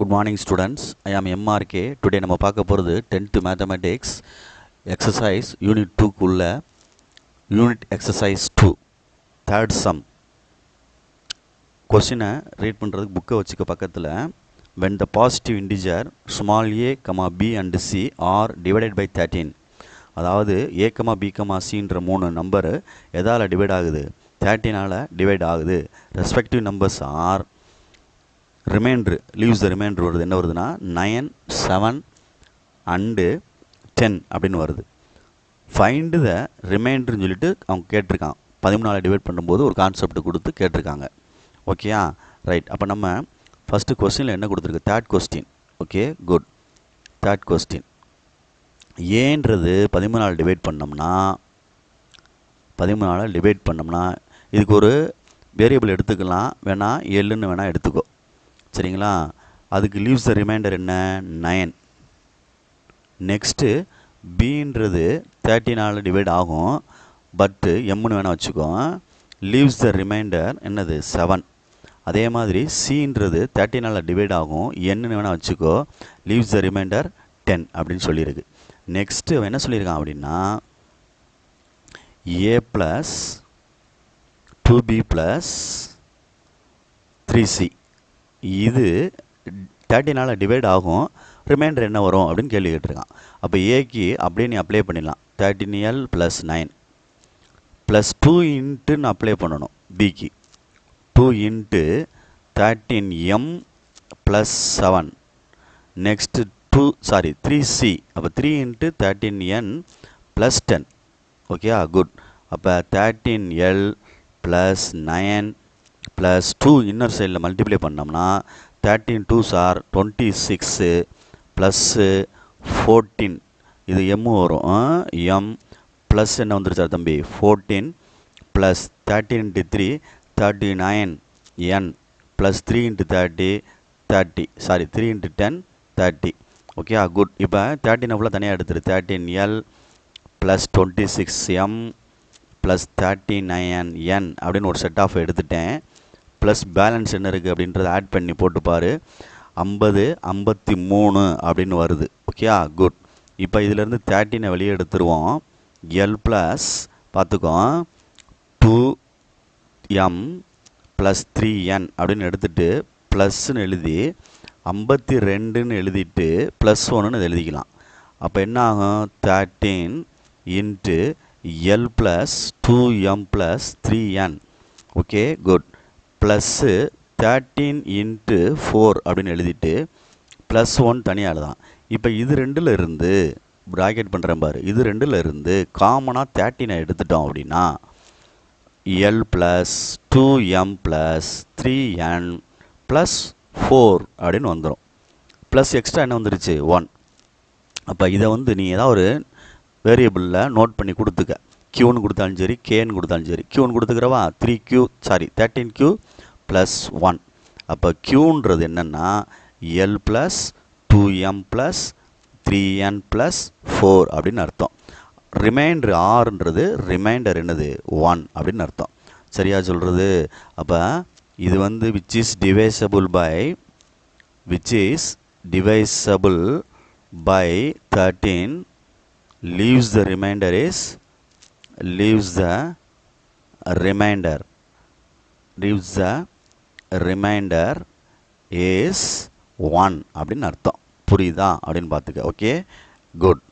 Good morning students. I am MRK. Today நம்ம பார்க்க போகிறது 10th Mathematics Exercise Unit 2 குள்ள Unit Exercise 2 Third Sum. Question read பண்ணுறதுக்கு புக்கை வச்சுக்க பக்கத்தில் when the positive integer small a, b and c are divided by 13. அதாவது a, b, cன்ற மூணு நம்பர் எதால் டிவைட் ஆகுது 13ஆல் டிவைட் ஆகுது. Respective numbers are remainder leaves the remainder வருது. என்ன வருதுன்னா 9, 7 அண்டு 10 அப்படின்னு வருது. ஃபைண்டு த ரிமைண்டர்னு சொல்லிட்டு அவங்க கேட்டிருக்கான். 13 டிவைட் பண்ணும்போது ஒரு கான்செப்ட் கொடுத்து கேட்டிருக்காங்க. ஓகேயா, ரைட். அப்போ நம்ம ஃபஸ்ட்டு கொஸ்டினில் என்ன கொடுத்துருக்கு, third question. Okay, good. Third question ஏன்றது 13 டிவைட் பண்ணோம்னா 13 டிவைட் பண்ணோம்னா இதுக்கு ஒரு வேரியபிள் எடுத்துக்கலாம், வேணால் எல்லுன்னு வேணால் எடுத்துக்கோ. சரிங்களா, அதுக்கு லீவ்ஸ் த ரிமைண்டர் என்ன 9. நெக்ஸ்ட்டு பின்றது 13 டிவைட் ஆகும், பட்டு எம்முன்னு வேணால் வச்சுக்கோ. லீவ்ஸ் த ரிமைண்டர் என்னது 7. அதே மாதிரி சின்றது 13 டிவைட் ஆகும், என்னன்னு வேணால் வச்சுக்கோ. லீவ்ஸ் த ரிமைண்டர் 10 அப்படின்னு சொல்லியிருக்கு. நெக்ஸ்ட்டு என்ன சொல்லியிருக்கான் அப்படின்னா a + 2b + 3c இது 13 டிவைட் ஆகும், ரிமைண்டர் என்ன வரும் அப்படின்னு கேள்வி கேட்டிருக்கான். அப்போ ஏக்கு அப்படியே நீ அப்ளை பண்ணிடலாம். 13l + 9 ப்ளஸ் 2 இன்ட்டுன்னு அப்ளை பண்ணணும். பிக்கு 2 இன்ட்டு 13m + 7 நெக்ஸ்ட்டு 3c. அப்போ 3 இன்ட்டு 13n + 10. ஓகேயா, குட். அப்போ 13l + 9 ப்ளஸ் 2 இன்னர் சைடில் மல்டிப்ளை பண்ணோம்னா 13 2s are 26 ப்ளஸ்ஸு 14. இது எம்மு வரும், எம் ப்ளஸ் என்ன வந்துருச்சார் தம்பி 14 ப்ளஸ் 13 இன்ட்டு 3 39 என் plus 3 into 30 sorry 3 into 10 30. Okay, good. இப்போ 13 ஃபுல்லாக தனியாக எடுத்துரு. 13l plus 26m plus 39n அப்படின்னு ஒரு செட் ஆஃப் எடுத்துட்டேன். ப்ளஸ் பேலன்ஸ் என்ன இருக்குது அப்படின்றத ஆட் பண்ணி போட்டுப்பார். 50 53 அப்படின்னு வருது. Okay, good. இப்போ இதிலேருந்து 13 வெளியே எடுத்துருவோம். எல் ப்ளஸ் பார்த்துக்கோ 2m ப்ளஸ் 3n அப்படின்னு எடுத்துகிட்டு ப்ளஸ்ன்னு எழுதி 52ன்னு எழுதிட்டு ப்ளஸ் 1ன்னு எழுதிக்கலாம். அப்போ என்ன ஆகும் 13 into L plus 2m plus 3n. Okay, good. Plus 13 into 4 அப்படின்னு எழுதிட்டு ப்ளஸ் 1 தனியாக எழுதான். இப்போ இது ரெண்டில் இருந்து ப்ராக்கெட் பண்ணுறேன் பாரு, இது ரெண்டில் இருந்து காமனாக 13 எடுத்துட்டோம் அப்படின்னா L plus 2m plus 3n plus 4 அப்படின்னு வந்துடும். ப்ளஸ் எக்ஸ்ட்ரா என்ன வந்துருச்சு 1. அப்போ இதை நீ ஏதாவது ஒரு வேரியபிளில் நோட் பண்ணி கொடுத்துக்க. க்யூன்னு கொடுத்தாலும் சரி, கேன்னு கொடுத்தாலும் சரி. க்யூன்னு கொடுத்துக்கிறவா 13q ப்ளஸ் 1. அப்போ க்யூன்றது என்னென்னா L plus 2m plus 3n plus 4 அப்படின்னு அர்த்தம். ரிமைண்டர் ஆர்ன்றது ரிமைண்டர் என்னது 1 அப்படின்னு அர்த்தம். சரியா சொல்கிறது? அப்போ இது which is divisible by 13 leaves the remainder is 1 அப்படின்னு அர்த்தம். புரியுதா அப்படின்னு பார்த்துக்க. Okay, good.